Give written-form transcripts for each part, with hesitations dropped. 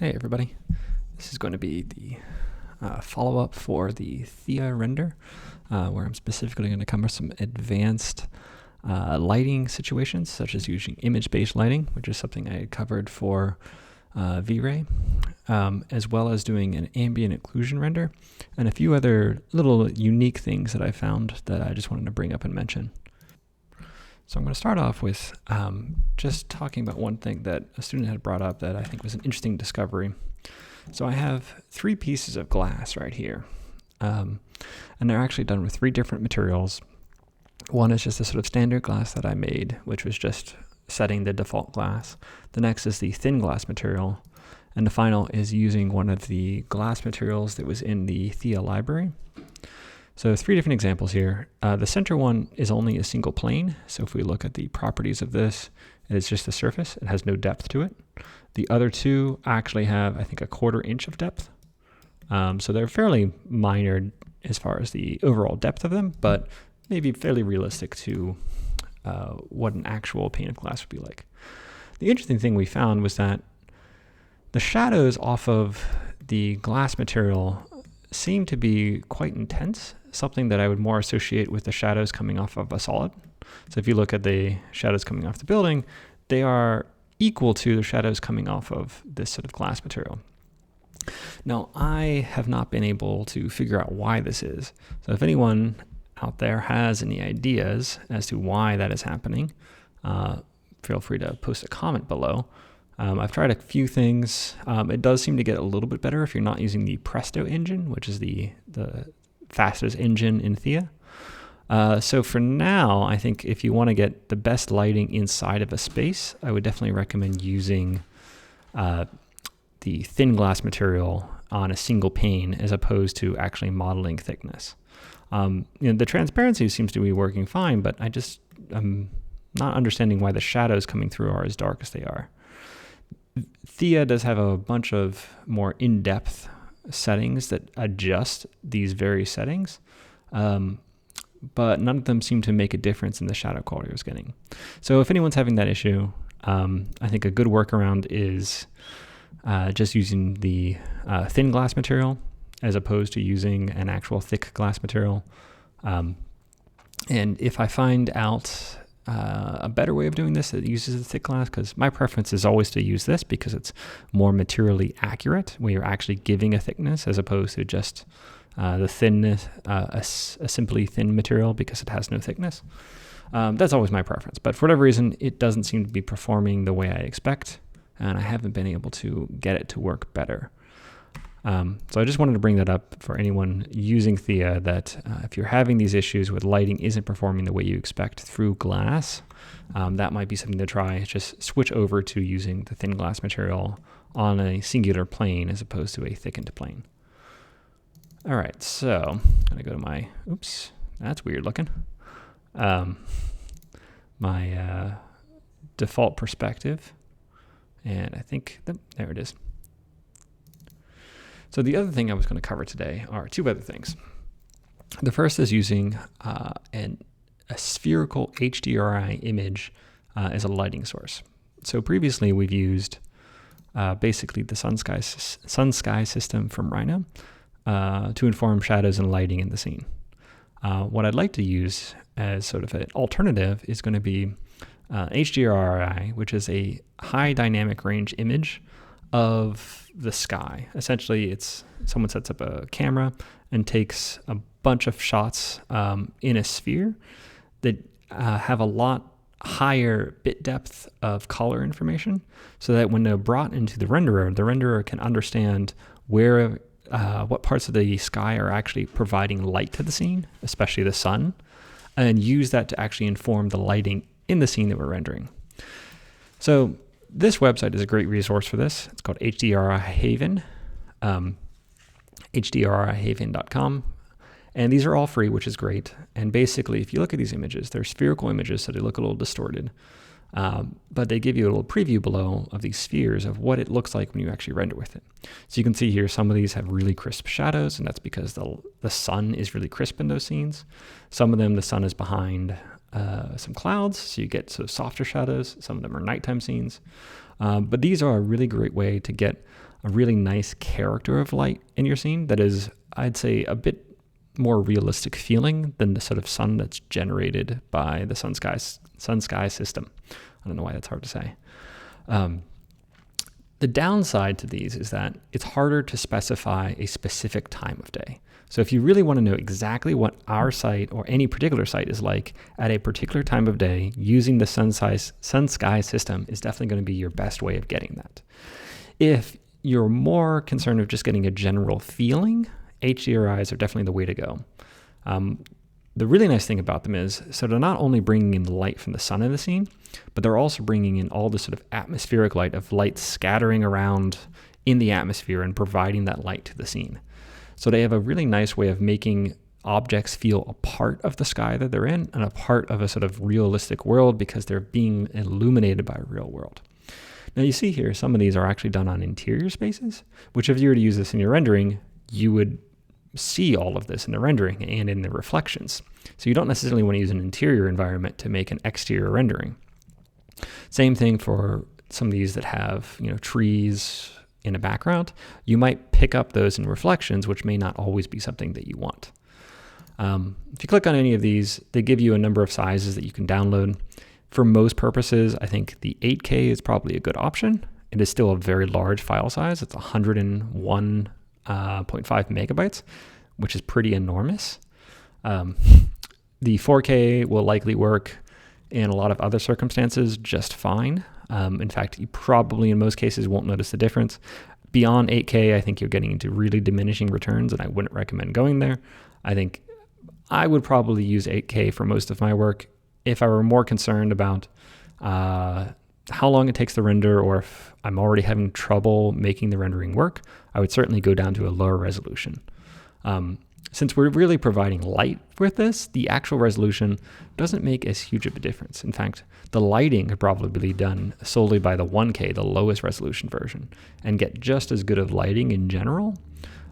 Hey everybody, this is going to be the follow-up for the Thea render, where I'm specifically going to cover some advanced lighting situations, such as using image-based lighting, which is something I had covered for V-Ray, as well as doing an ambient occlusion render, and a few other little unique things that I found that I just wanted to bring up and mention. So I'm going to start off with just talking about one thing that a student had brought up that I think was an interesting discovery. So I have 3 pieces of glass right here, and they're actually done with 3 different materials. One is just a sort of standard glass that I made, which was just setting the default glass. The next is the thin glass material, and the final is using one of the glass materials that was in the Thea library. So 3 different examples here. The center one is only a single plane. So if we look at the properties of this, it's just a surface. It has no depth to it. The other 2 actually have, I think, a 1/4 inch of depth. So they're fairly minor as far as the overall depth of them, but maybe fairly realistic to what an actual pane of glass would be like. The interesting thing we found was that the shadows off of the glass material seem to be quite intense, something that I would more associate with the shadows coming off of a solid. So if you look at the shadows coming off the building, they are equal to the shadows coming off of this sort of glass material. Now, I have not been able to figure out why this is. So if anyone out there has any ideas as to why that is happening, feel free to post a comment below. I've tried a few things. It does seem to get a little bit better if you're not using the Presto engine, which is the fastest engine in Thea. So for now, I think if you want to get the best lighting inside of a space, I would definitely recommend using the thin glass material on a single pane as opposed to actually modeling thickness. The transparency seems to be working fine, but I'm not understanding why the shadows coming through are as dark as they are. Thea does have a bunch of more in-depth settings that adjust these various settings, but none of them seem to make a difference in the shadow quality I was getting. So if anyone's having that issue, I think a good workaround is just using the thin glass material as opposed to using an actual thick glass material. And if I find out a better way of doing this that uses the thick glass, because my preference is always to use this because it's more materially accurate, where you're actually giving a thickness as opposed to just the thinness, a simply thin material because it has no thickness. That's always my preference, but for whatever reason, it doesn't seem to be performing the way I expect, and I haven't been able to get it to work better. So I just wanted to bring that up for anyone using Thea, that if you're having these issues with lighting isn't performing the way you expect through glass, that might be something to try. Just switch over to using the thin glass material on a singular plane as opposed to a thickened plane. All right, so I'm gonna go to my, oops, that's weird looking. My default perspective, and I think, there it is. So the other thing I was going to cover today are 2 other things. The first is using a spherical HDRI image as a lighting source. So previously we've used basically the sun sky system from Rhino to inform shadows and lighting in the scene. What I'd like to use as sort of an alternative is going to be HDRI, which is a high dynamic range image of the sky. Essentially, it's someone sets up a camera and takes a bunch of shots in a sphere that have a lot higher bit depth of color information, so that when they're brought into the renderer can understand where what parts of the sky are actually providing light to the scene, especially the sun, and use that to actually inform the lighting in the scene that we're rendering. So this website is a great resource for this. It's called HDRI Haven, HDRIhaven.com. And these are all free, which is great. And basically, if you look at these images, they're spherical images, so they look a little distorted. But they give you a little preview below of these spheres of what it looks like when you actually render with it. So you can see here, some of these have really crisp shadows, and that's because the sun is really crisp in those scenes. Some of them, the sun is behind some clouds, so you get sort of softer shadows. Some of them are nighttime scenes. But these are a really great way to get a really nice character of light in your scene that is, I'd say, a bit more realistic feeling than the sort of sun that's generated by the sun sky system. I don't know why that's hard to say. The downside to these is that it's harder to specify a specific time of day. So if you really want to know exactly what our site or any particular site is like at a particular time of day, using the sun sky system is definitely going to be your best way of getting that. If you're more concerned with just getting a general feeling, HDRIs are definitely the way to go. The really nice thing about them is, so they're not only bringing in the light from the sun in the scene, but they're also bringing in all the sort of atmospheric light of light scattering around in the atmosphere and providing that light to the scene. So they have a really nice way of making objects feel a part of the sky that they're in and a part of a sort of realistic world because they're being illuminated by a real world. Now you see here, some of these are actually done on interior spaces, which if you were to use this in your rendering, you would see all of this in the rendering and in the reflections. So you don't necessarily want to use an interior environment to make an exterior rendering. Same thing for some of these that have, trees in a background. You might pick up those in reflections, which may not always be something that you want. If you click on any of these, they give you a number of sizes that you can download. For most purposes, I think the 8K is probably a good option. It is still a very large file size. It's 101.5 megabytes, which is pretty enormous. The 4K will likely work in a lot of other circumstances just fine. In fact, you probably in most cases won't notice the difference. Beyond 8K, I think you're getting into really diminishing returns, and I wouldn't recommend going there. I think I would probably use 8K for most of my work. If I were more concerned about how long it takes to render, or if I'm already having trouble making the rendering work, I would certainly go down to a lower resolution. Since we're really providing light with this, the actual resolution doesn't make as huge of a difference. In fact, the lighting could probably be done solely by the 1K, the lowest resolution version, and get just as good of lighting in general.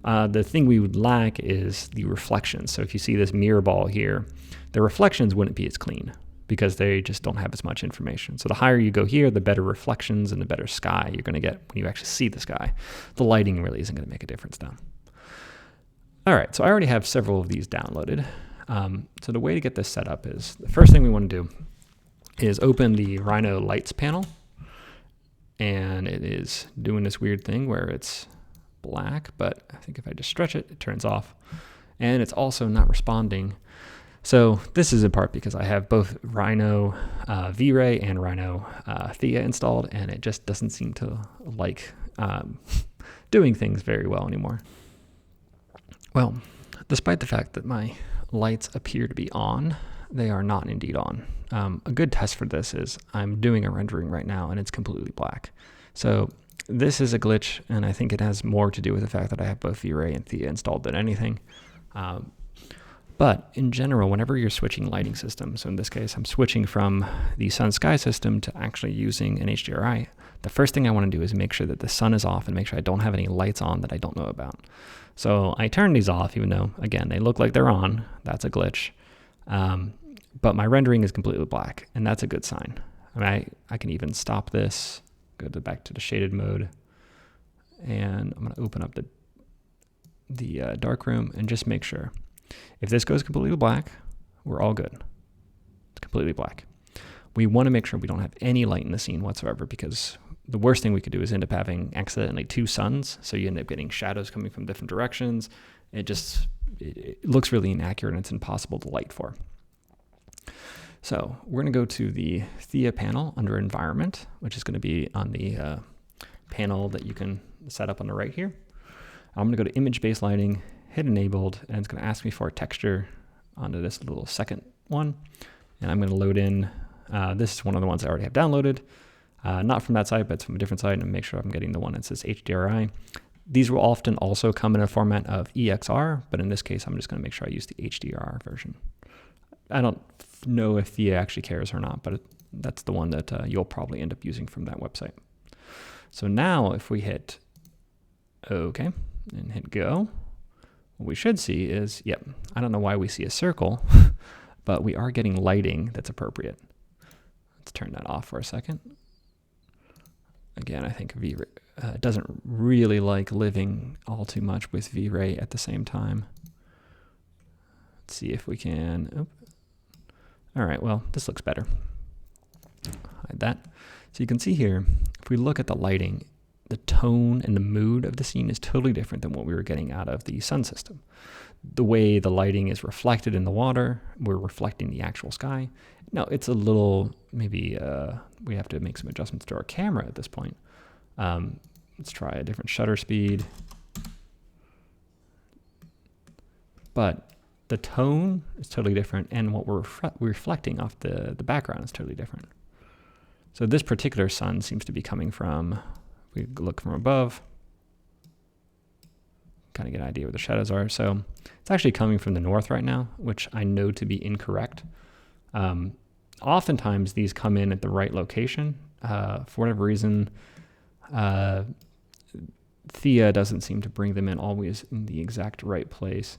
The thing we would lack is the reflections. So if you see this mirror ball here, the reflections wouldn't be as clean because they just don't have as much information. So the higher you go here, the better reflections and the better sky you're going to get when you actually see the sky. The lighting really isn't going to make a difference though. All right, so I already have several of these downloaded. So the way to get this set up is, the first thing we want to do is open the Rhino Lights panel. And it is doing this weird thing where it's black, but I think if I just stretch it, it turns off. And it's also not responding. So this is in part because I have both Rhino V-Ray and Rhino Thea installed, and it just doesn't seem to like doing things very well anymore. Well, despite the fact that my lights appear to be on, they are not indeed on. A good test for this is I'm doing a rendering right now and it's completely black. So this is a glitch, and I think it has more to do with the fact that I have both V-Ray and Thea installed than anything. But in general, whenever you're switching lighting systems, so in this case, I'm switching from the sun sky system to actually using an HDRI, the first thing I want to do is make sure that the sun is off and make sure I don't have any lights on that I don't know about. So I turn these off, even though, again, they look like they're on. That's a glitch. But my rendering is completely black, and that's a good sign. I mean, I can even stop this, go back to the shaded mode, and I'm going to open up the darkroom and just make sure. If this goes completely black, we're all good. It's completely black. We want to make sure we don't have any light in the scene whatsoever, because the worst thing we could do is end up having accidentally two suns, so you end up getting shadows coming from different directions. It looks really inaccurate, and it's impossible to light for. So we're going to go to the Thea panel under Environment, which is going to be on the panel that you can set up on the right here. I'm going to go to Image-Based Lighting, hit Enabled, and it's going to ask me for a texture onto this little second one. And I'm going to load in, this is one of the ones I already have downloaded. Not from that site, but it's from a different site, and make sure I'm getting the one that says HDRI. These will often also come in a format of EXR, but in this case, I'm just going to make sure I use the HDR version. I don't know if Thea actually cares or not, but that's the one that you'll probably end up using from that website. So now if we hit OK and hit go, what we should see is, I don't know why we see a circle, but we are getting lighting that's appropriate. Let's turn that off for a second. again, I think doesn't really like living all too much with V-Ray at the same time. Let's see if we can. Oh. All right, well, this looks better. Hide that. So you can see here, if we look at the lighting, the tone and the mood of the scene is totally different than what we were getting out of the sun system. The way the lighting is reflected in the water, we're reflecting the actual sky. Now, it's a little, maybe we have to make some adjustments to our camera at this point. Let's try a different shutter speed. But the tone is totally different, and what we're reflecting off the background is totally different. So this particular sun seems to be coming from, we look from above, kind of get an idea where the shadows are. So it's actually coming from the north right now, which I know to be incorrect. Oftentimes these come in at the right location. For whatever reason, Thea doesn't seem to bring them in always in the exact right place,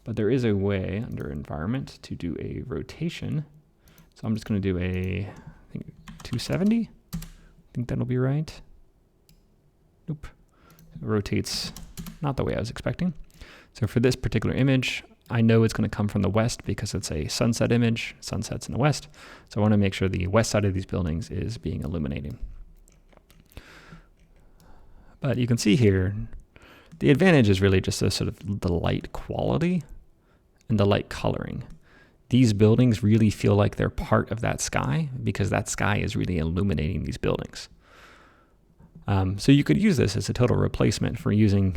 but there is a way under environment to do a rotation. So I'm just going to do I think 270. I think that'll be right. Nope. It rotates not the way I was expecting. So for this particular image, I know it's going to come from the west because it's a sunset image. Sunset's in the west. So I want to make sure the west side of these buildings is being illuminated. But you can see here, the advantage is really just the sort of the light quality and the light coloring. These buildings really feel like they're part of that sky because that sky is really illuminating these buildings. So you could use this as a total replacement for using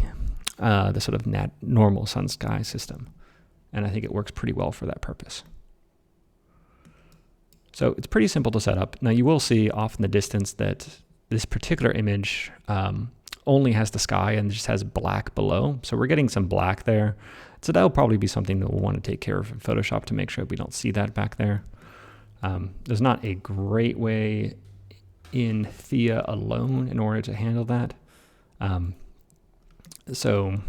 the sort of normal sun sky system. And I think it works pretty well for that purpose. So it's pretty simple to set up. Now you will see off in the distance that this particular image only has the sky and just has black below. So we're getting some black there. So that'll probably be something that we'll want to take care of in Photoshop to make sure we don't see that back there. There's not a great way in Thea alone in order to handle that. So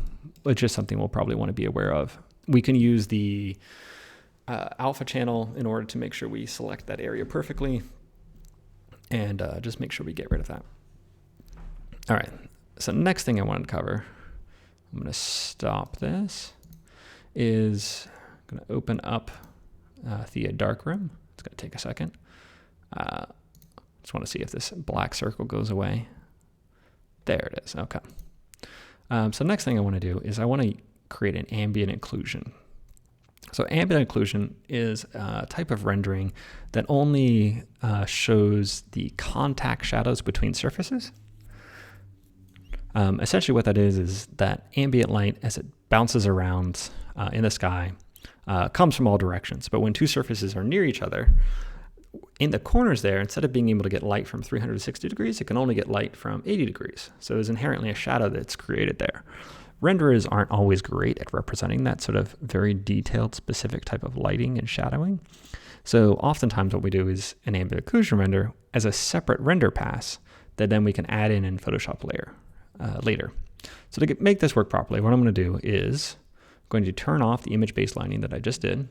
it's just something we'll probably want to be aware of. We can use the alpha channel in order to make sure we select that area perfectly and just make sure we get rid of that. All right, so next thing I wanted to cover, I'm going to stop this, is I'm going to open up Thea Darkroom. It's going to take a second. Just want to see if this black circle goes away. There it is. Okay. So next thing I want to do is I want to create an ambient occlusion. So ambient occlusion is a type of rendering that only shows the contact shadows between surfaces. Essentially what that is that ambient light, as it bounces around in the sky, comes from all directions. But when two surfaces are near each other, in the corners there, instead of being able to get light from 360 degrees, it can only get light from 80 degrees. So there's inherently a shadow that's created there. Renderers aren't always great at representing that sort of very detailed, specific type of lighting and shadowing. So oftentimes what we do is an ambient occlusion render as a separate render pass that then we can add in Photoshop later. So to make this work properly, what I'm going to do is I'm going to turn off the image baselining that I just did.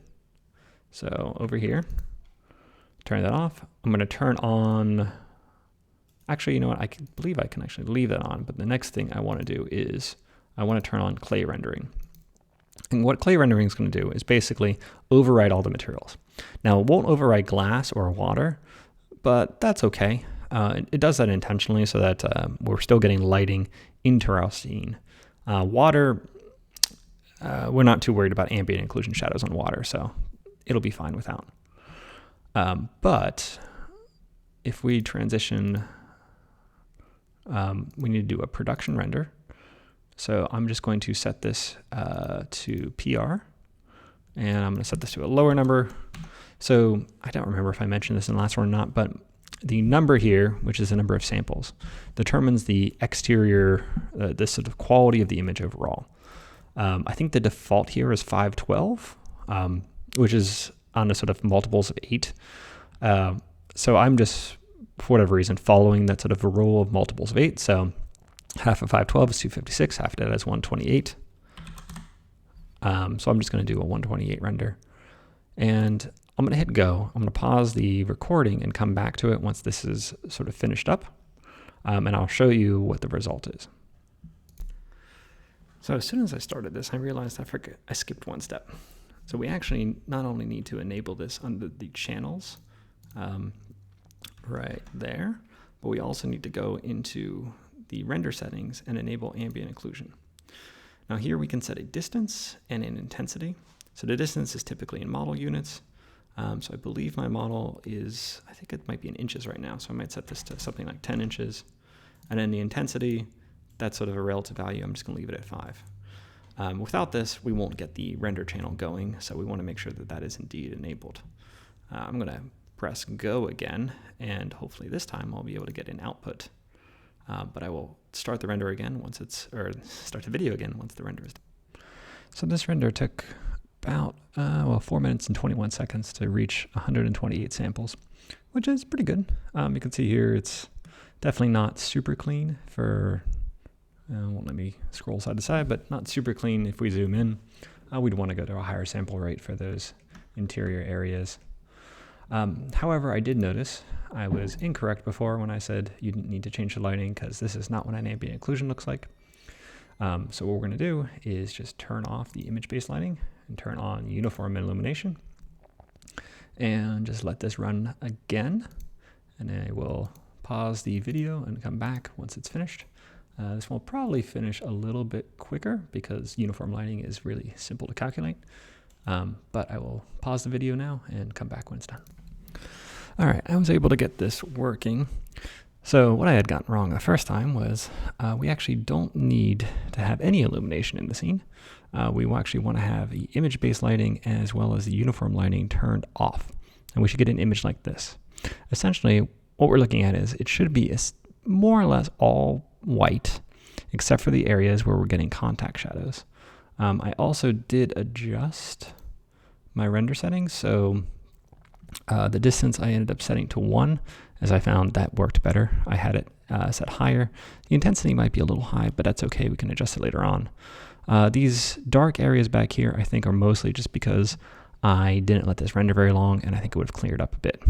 So over here, turn that off. I'm going to turn on, actually, you know what? I believe I can actually leave that on, but the next thing I want to do is I want to turn on clay rendering. And what clay rendering is going to do is basically override all the materials. Now, it won't override glass or water, but that's okay. It does that intentionally so that we're still getting lighting into our scene. Water, we're not too worried about ambient occlusion shadows on water, so it'll be fine without. But if we transition, we need to do a production render. So I'm just going to set this to PR, and I'm going to set this to a lower number. So I don't remember if I mentioned this in the last one or not, but the number here, which is the number of samples, determines the exterior, the sort of quality of the image overall. I think the default here is 512, which is on the sort of multiples of 8. So I'm just, for whatever reason, following that sort of a rule of multiples of 8. So half of 512 is 256, half of that is 128. So I'm just going to do a 128 render. And I'm going to hit go. I'm going to pause the recording and come back to it once this is sort of finished up. and I'll show you what the result is. So as soon as I started this, I realized I skipped one step. So we actually not only need to enable this under the channels right there, but we also need to go into the render settings and enable ambient occlusion. Now here we can set a distance and an intensity. So the distance is typically in model units. So I believe my model is, I think it might be in inches right now, so I might set this to something like 10 inches. And then the intensity, that's sort of a relative value. I'm just going to leave it at 5. Without this, we won't get the render channel going, so we want to make sure that that is indeed enabled. I'm going to press go again, and hopefully this time I'll be able to get an output. But I will start the render again once it's, or start the video again once the render is done. So this render took about 4 minutes and 21 seconds to reach 128 samples, which is pretty good. You can see here it's definitely not super clean for, won't let me scroll side to side, but not super clean if we zoom in. We'd want to go to a higher sample rate for those interior areas. However, I did notice I was incorrect before when I said you didn't need to change the lighting, because this is not what an ambient occlusion looks like. So what we're going to do is just turn off the image-based lighting and turn on uniform illumination, and just let this run again. And I will pause the video and come back once it's finished. This will probably finish a little bit quicker because uniform lighting is really simple to calculate. But I will pause the video now and come back when it's done. All right, I was able to get this working. So what I had gotten wrong the first time was we actually don't need to have any illumination in the scene. We actually want to have the image-based lighting as well as the uniform lighting turned off. And we should get an image like this. Essentially, what we're looking at is it should be more or less all white, except for the areas where we're getting contact shadows. I also did adjust my render settings, so the distance I ended up setting to 1, as I found that worked better. I had it set higher. The intensity might be a little high, but that's okay. We can adjust it later on. These dark areas back here, I think, are mostly just because I didn't let this render very long, and I think it would have cleared up a bit.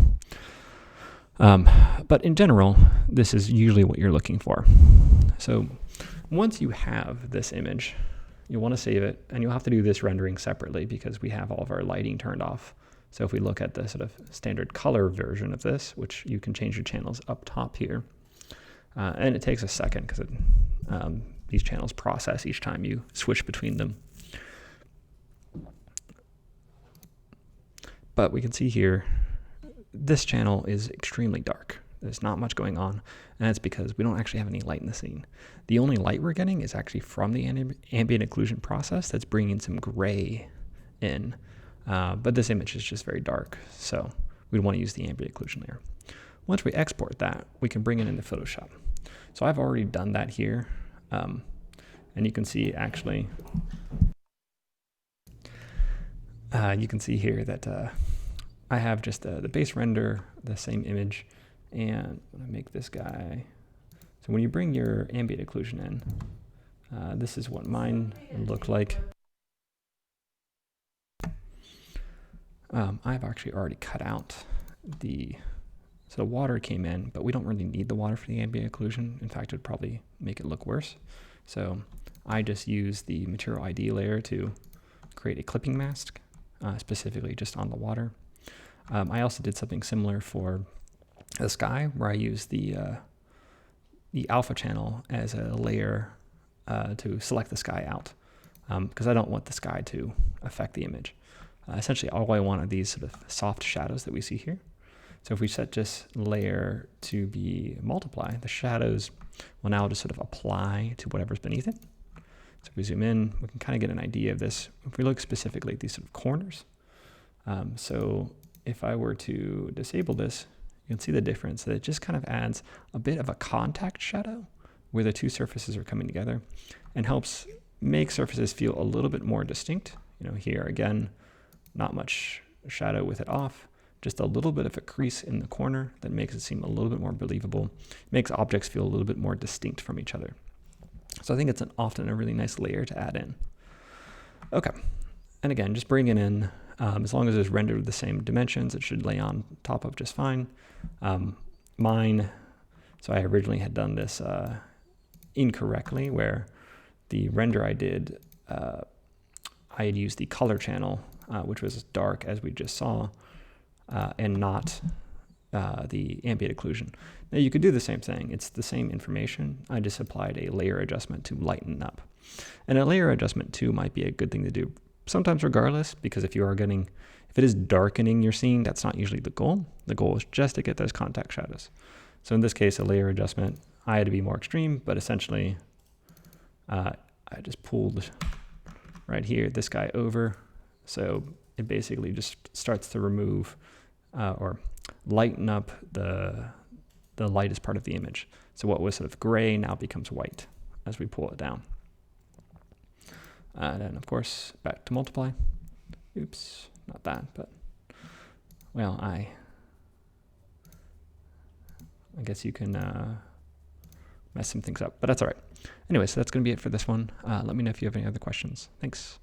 But in general, this is usually what you're looking for. So once you have this image, you'll want to save it, and you'll have to do this rendering separately because we have all of our lighting turned off. So if we look at the sort of standard color version of this, which you can change your channels up top here, and it takes a second because these channels process each time you switch between them. But we can see here, this channel is extremely dark. There's not much going on, and it's because we don't actually have any light in the scene. The only light we're getting is actually from the ambient occlusion process that's bringing some gray in. But this image is just very dark, so we'd want to use the ambient occlusion layer. Once we export that, we can bring it into Photoshop. So I've already done that here, and you can see actually, you can see here that I have just the base render, the same image, and I'm going to make this guy. So when you bring your ambient occlusion in, this is what mine looked like. I've actually already cut out so the water came in, but we don't really need the water for the ambient occlusion. In fact, it would probably make it look worse. So I just use the material ID layer to create a clipping mask, specifically just on the water. I also did something similar for the sky, where I used the alpha channel as a layer to select the sky out, because I don't want the sky to affect the image. Essentially, all I want are these sort of soft shadows that we see here. So if we set this layer to be multiply, the shadows will now just sort of apply to whatever's beneath it. So if we zoom in, we can kind of get an idea of this. If we look specifically at these sort of corners, so if I were to disable this, you can see the difference, that it just kind of adds a bit of a contact shadow where the two surfaces are coming together, and helps make surfaces feel a little bit more distinct. You know, here again, not much shadow with it off, just a little bit of a crease in the corner that makes it seem a little bit more believable, makes objects feel a little bit more distinct from each other. So I think it's often a really nice layer to add in. Okay, and again, just bring it in. As long as it's rendered with the same dimensions, it should lay on top of just fine. Mine So I originally had done this incorrectly, where the render I did, I had used the color channel, which was dark as we just saw, and not the ambient occlusion. Now you could do the same thing. It's the same information. I just applied a layer adjustment to lighten up. And a layer adjustment too might be a good thing to do sometimes regardless, because if it is darkening your scene, that's not usually the goal. The goal is just to get those contact shadows. So in this case, a layer adjustment, I had to be more extreme, but essentially I just pulled right here this guy over. So it basically just starts to remove or lighten up the lightest part of the image. So what was sort of gray now becomes white as we pull it down. And then of course back to multiply. Oops, not that, but well, I guess you can mess some things up, but that's all right. Anyway, so that's going to be it for this one. Let me know if you have any other questions. Thanks.